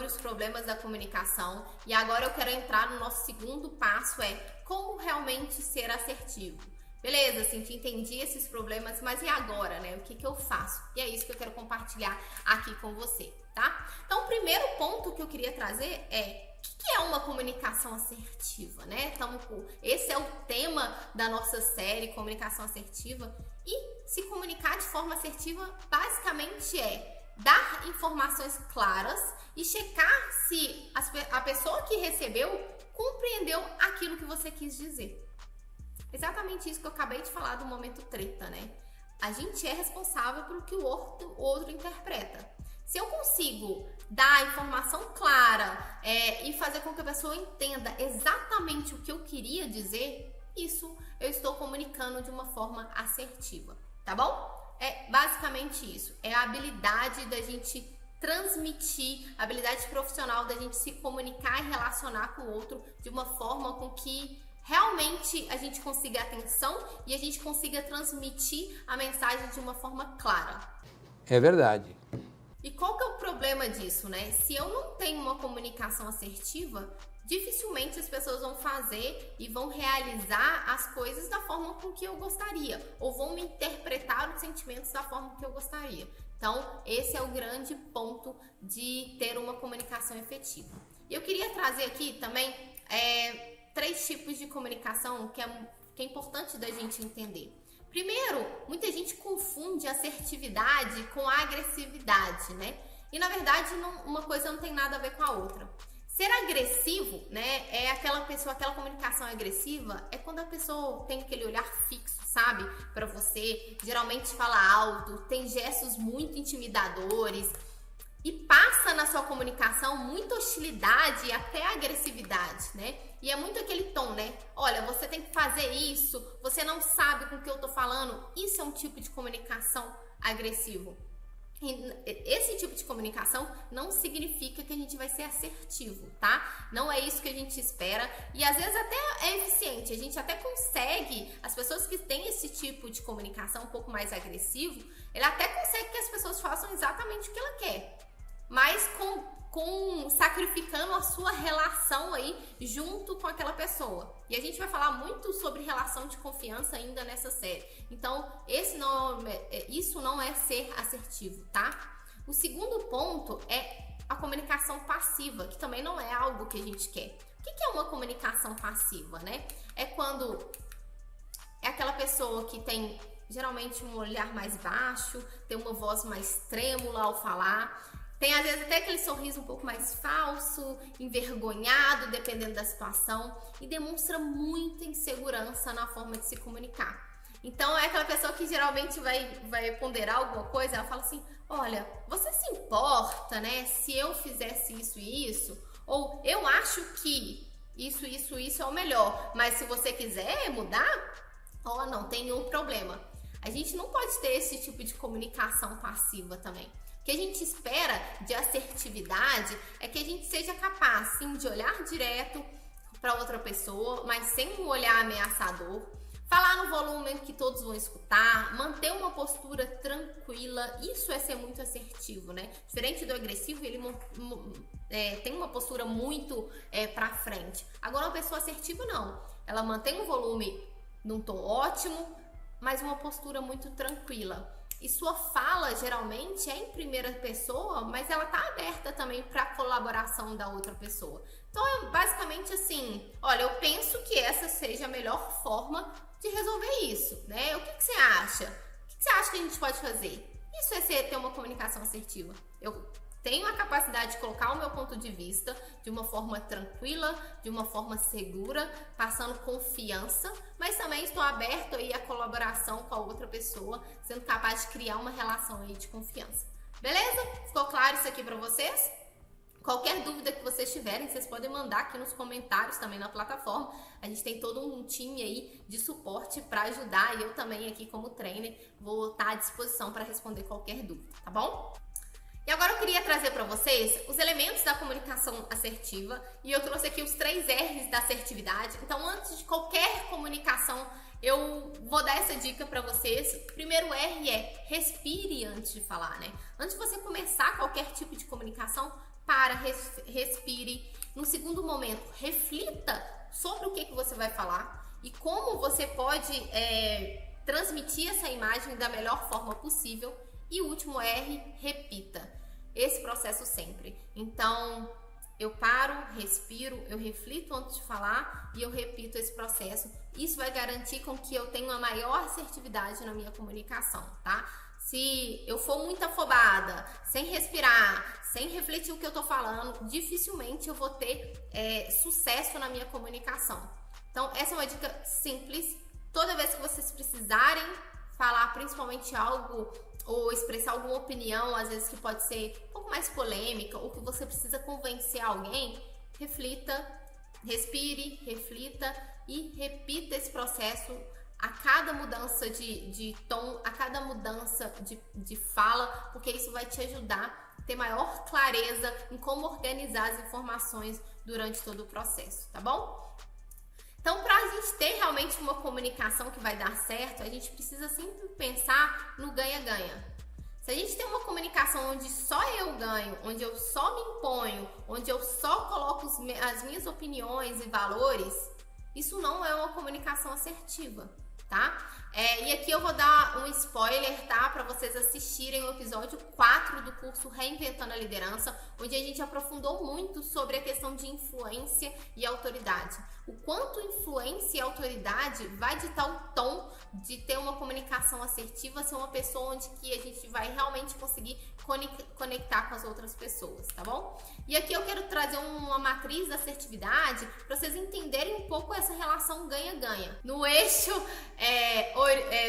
sobre os problemas da comunicação e agora eu quero entrar no nosso segundo passo, como realmente ser assertivo. Beleza, assim, entendi esses problemas, mas e agora, né? O que eu faço? E é isso que eu quero compartilhar aqui com você, tá? Então, o primeiro ponto que eu queria trazer o que é uma comunicação assertiva, né? Então, esse é o tema da nossa série, comunicação assertiva. E se comunicar de forma assertiva, basicamente dar informações claras e checar se a pessoa que recebeu compreendeu aquilo que você quis dizer. Exatamente isso que eu acabei de falar do momento treta, né? A gente é responsável pelo que o outro interpreta. Se eu consigo dar a informação clara e fazer com que a pessoa entenda exatamente o que eu queria dizer, isso eu estou comunicando de uma forma assertiva, tá bom? É basicamente isso. É a habilidade da gente transmitir, a habilidade profissional da gente se comunicar e relacionar com o outro de uma forma com que realmente a gente consiga atenção e a gente consiga transmitir a mensagem de uma forma clara. É verdade. E qual que é o problema disso, né? Se eu não tenho uma comunicação assertiva, dificilmente as pessoas vão fazer e vão realizar as coisas da forma com que eu gostaria, ou vão interpretar os sentimentos da forma que eu gostaria. Então, esse é o grande ponto de ter uma comunicação efetiva. E eu queria trazer aqui também 3 tipos de comunicação que é importante da gente entender. Primeiro, muita gente confunde assertividade com agressividade, né? E na verdade, uma coisa não tem nada a ver com a outra. Ser agressivo, né, é aquela comunicação agressiva é quando a pessoa tem aquele olhar fixo, sabe, pra você, geralmente fala alto, tem gestos muito intimidadores e passa na sua comunicação muita hostilidade e até agressividade, né? E é muito aquele tom, né? Olha, você tem que fazer isso, você não sabe com o que eu tô falando. Isso é um tipo de comunicação agressivo. E esse tipo de comunicação não significa que a gente vai ser assertivo, tá? Não é isso que a gente espera e às vezes até é eficiente, a gente até consegue, as pessoas que têm esse tipo de comunicação um pouco mais agressivo, ele até consegue que as pessoas façam exatamente o que ela quer, mas sacrificando a sua relação aí junto com aquela pessoa. E a gente vai falar muito sobre relação de confiança ainda nessa série. Então, isso não é ser assertivo, tá? O segundo ponto é a comunicação passiva, que também não é algo que a gente quer. O que é uma comunicação passiva, né? É quando é aquela pessoa que tem geralmente um olhar mais baixo, tem uma voz mais trêmula ao falar, tem às vezes até aquele sorriso um pouco mais falso, envergonhado, dependendo da situação, e demonstra muita insegurança na forma de se comunicar. Então é aquela pessoa que geralmente vai ponderar alguma coisa, ela fala assim, olha, você se importa, né, se eu fizesse isso e isso? Ou eu acho que isso é o melhor, mas se você quiser mudar, não tem nenhum problema. A gente não pode ter esse tipo de comunicação passiva também. O que a gente espera de assertividade é que a gente seja capaz, sim, de olhar direto para outra pessoa, mas sem um olhar ameaçador, falar no volume que todos vão escutar, manter uma postura tranquila, isso é ser muito assertivo, né? Diferente do agressivo, ele tem uma postura muito para frente. Agora, uma pessoa assertiva, não. Ela mantém um volume num tom ótimo, mas uma postura muito tranquila. E sua fala, geralmente, é em primeira pessoa, mas ela tá aberta também para a colaboração da outra pessoa. Então, é basicamente assim, olha, eu penso que essa seja a melhor forma de resolver isso, né? O que você acha? O que você acha que a gente pode fazer? Isso é ter uma comunicação assertiva. Eu tenho a capacidade de colocar o meu ponto de vista de uma forma tranquila, de uma forma segura, passando confiança, mas também estou aberto aí à colaboração com a outra pessoa, sendo capaz de criar uma relação aí de confiança. Beleza? Ficou claro isso aqui para vocês? Qualquer dúvida que vocês tiverem, vocês podem mandar aqui nos comentários também na plataforma. A gente tem todo um time aí de suporte para ajudar e eu também aqui como trainer vou estar à disposição para responder qualquer dúvida, tá bom? E agora eu queria trazer para vocês os elementos da comunicação assertiva e eu trouxe aqui os 3 R's da assertividade. Então, antes de qualquer comunicação, eu vou dar essa dica para vocês. O primeiro R é respire antes de falar, né? Antes de você começar qualquer tipo de comunicação, respire. No segundo momento, reflita sobre o que você vai falar e como você pode transmitir essa imagem da melhor forma possível. E o último R, repita esse processo sempre. Então, eu paro, respiro, eu reflito antes de falar e eu repito esse processo. Isso vai garantir com que eu tenha uma maior assertividade na minha comunicação, tá? Se eu for muito afobada, sem respirar, sem refletir o que eu tô falando, dificilmente eu vou ter sucesso na minha comunicação. Então, essa é uma dica simples. Toda vez que vocês precisarem falar principalmente algo ou expressar alguma opinião, às vezes que pode ser um pouco mais polêmica, ou que você precisa convencer alguém, reflita, respire, reflita e repita esse processo a cada mudança de tom, a cada mudança de fala, porque isso vai te ajudar a ter maior clareza em como organizar as informações durante todo o processo, tá bom? Então, para a gente ter realmente uma comunicação que vai dar certo, a gente precisa sempre pensar no ganha-ganha. Se a gente tem uma comunicação onde só eu ganho, onde eu só me imponho, onde eu só coloco as minhas opiniões e valores, isso não é uma comunicação assertiva, tá? E aqui eu vou dar um spoiler, tá? Para vocês assistirem o episódio 4 do curso Reinventando a Liderança, onde a gente aprofundou muito sobre a questão de influência e autoridade. O quanto influência e autoridade vai ditar o tom de ter uma comunicação assertiva, ser uma pessoa onde que a gente vai realmente conseguir conectar com as outras pessoas, tá bom? E aqui eu quero trazer uma matriz da assertividade para vocês entenderem um pouco essa relação ganha-ganha. No eixo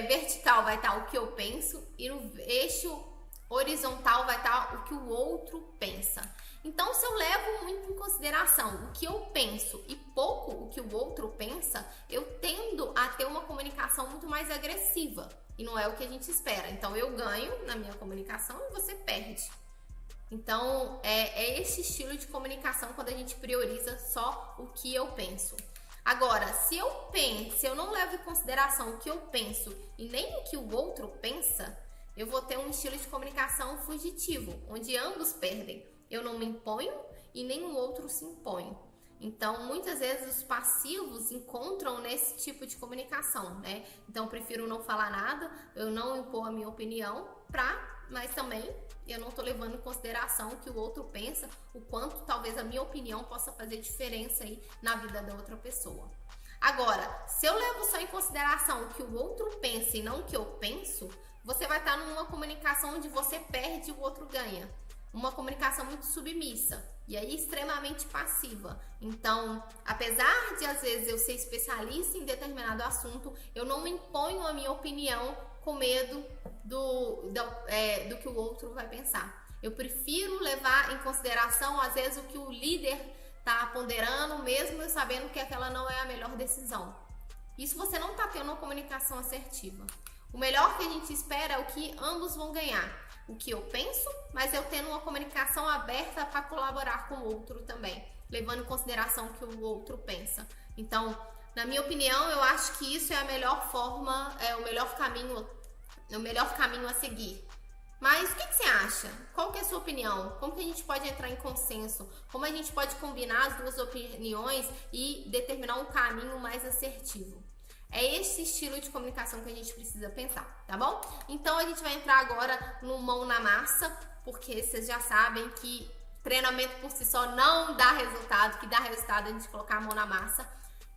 vertical vai estar o que eu penso e no eixo horizontal vai estar o que o outro pensa. Então, se eu levo muito em consideração o que eu penso e pouco o que o outro pensa, eu tendo a ter uma comunicação muito mais agressiva. E não é o que a gente espera. Então, eu ganho na minha comunicação e você perde. Então, é esse estilo de comunicação quando a gente prioriza só o que eu penso. Agora, se eu não levo em consideração o que eu penso e nem o que o outro pensa, eu vou ter um estilo de comunicação fugitivo, onde ambos perdem. Eu não me imponho e nem o outro se impõe. Então, muitas vezes os passivos encontram nesse tipo de comunicação, né? Então, eu prefiro não falar nada, eu não impor a minha opinião, mas também eu não estou levando em consideração o que o outro pensa, o quanto talvez a minha opinião possa fazer diferença aí na vida da outra pessoa. Agora, se eu levo só em consideração o que o outro pensa e não o que eu penso, você vai estar numa comunicação onde você perde e o outro ganha. Uma comunicação muito submissa e aí extremamente passiva. Então, apesar de às vezes eu ser especialista em determinado assunto, eu não me imponho a minha opinião com medo do que o outro vai pensar. Eu prefiro levar em consideração às vezes o que o líder está ponderando, mesmo eu sabendo que aquela não é a melhor decisão. Isso você não está tendo uma comunicação assertiva. O melhor que a gente espera é o que ambos vão ganhar. O que eu penso, mas eu tendo uma comunicação aberta para colaborar com o outro também, levando em consideração o que o outro pensa. Então, na minha opinião, eu acho que isso é a melhor forma, o melhor caminho a seguir. Mas o que você acha? Qual que é a sua opinião? Como que a gente pode entrar em consenso? Como a gente pode combinar as duas opiniões e determinar um caminho mais assertivo? É esse estilo de comunicação que a gente precisa pensar, tá bom? Então, a gente vai entrar agora no mão na massa, porque vocês já sabem que treinamento por si só não dá resultado, que dá resultado a gente colocar a mão na massa.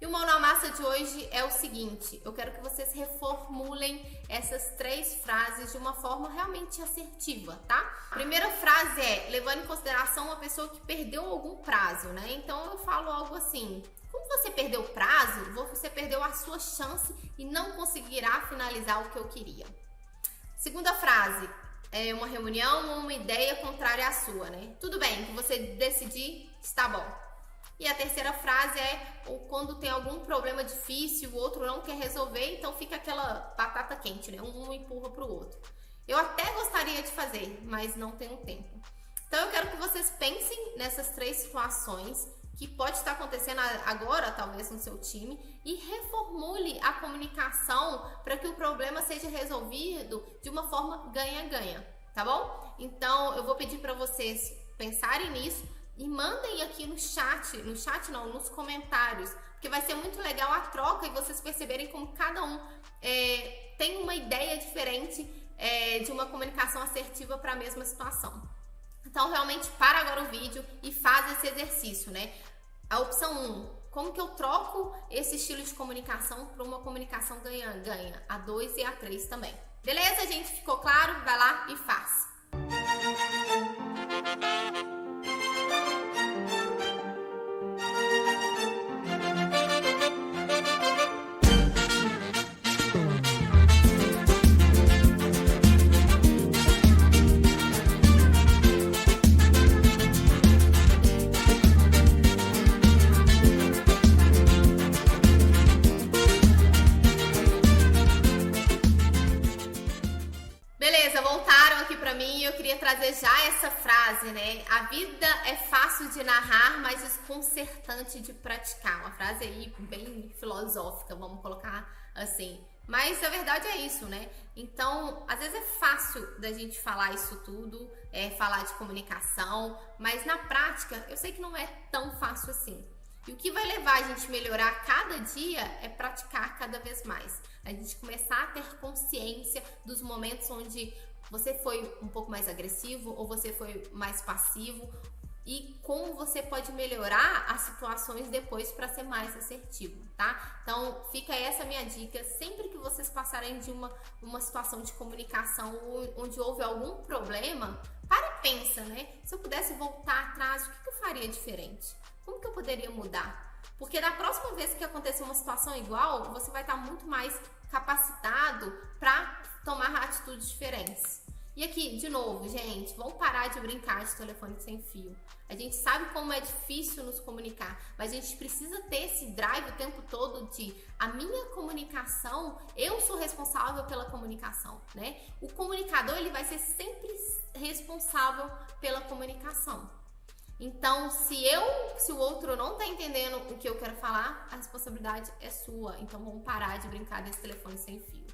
E o mão na massa de hoje é o seguinte, eu quero que vocês reformulem essas 3 frases de uma forma realmente assertiva, tá? A primeira frase é, levando em consideração uma pessoa que perdeu algum prazo, né? Então, eu falo algo assim... Como você perdeu o prazo, você perdeu a sua chance e não conseguirá finalizar o que eu queria. Segunda frase, é uma reunião ou uma ideia contrária à sua, né? Tudo bem, que você decidir, está bom. E a terceira frase é quando tem algum problema difícil, o outro não quer resolver, então fica aquela batata quente, né? Um empurra para o outro. Eu até gostaria de fazer, mas não tenho tempo. Então eu quero que vocês pensem nessas 3 situações que pode estar acontecendo agora, talvez no seu time, e reformule a comunicação para que o problema seja resolvido de uma forma ganha-ganha, tá bom? Então, eu vou pedir para vocês pensarem nisso e mandem aqui no chat não, nos comentários, porque vai ser muito legal a troca e vocês perceberem como cada um tem uma ideia diferente de uma comunicação assertiva para a mesma situação. Então, realmente, para agora o vídeo e faz esse exercício, né? A opção 1, como que eu troco esse estilo de comunicação para uma comunicação ganha-ganha? A 2 e a 3 também. Beleza, gente? Ficou claro? Vai lá e faz. Beleza, voltaram aqui pra mim e eu queria trazer já essa frase, né? A vida é fácil de narrar, mas desconcertante de praticar. Uma frase aí bem filosófica, vamos colocar assim. Mas a verdade é isso, né? Então, às vezes é fácil da gente falar isso tudo, falar de comunicação, mas na prática eu sei que não é tão fácil assim. E o que vai levar a gente a melhorar cada dia é praticar cada vez mais. A gente começar a ter consciência dos momentos onde você foi um pouco mais agressivo ou você foi mais passivo e como você pode melhorar as situações depois para ser mais assertivo, tá? Então, fica essa minha dica. Sempre que vocês passarem de uma situação de comunicação onde houve algum problema, para e pensa, né? Se eu pudesse voltar atrás, o que eu faria diferente? Como que eu poderia mudar? Porque da próxima vez que acontecer uma situação igual, você vai estar muito mais capacitado para tomar atitudes diferentes. E aqui, de novo, gente, vamos parar de brincar de telefone sem fio. A gente sabe como é difícil nos comunicar, mas a gente precisa ter esse drive o tempo todo de a minha comunicação, eu sou responsável pela comunicação, né? O comunicador, ele vai ser sempre responsável pela comunicação. Então, se o outro não tá entendendo o que eu quero falar, a responsabilidade é sua. Então, vamos parar de brincar desse telefone sem fio.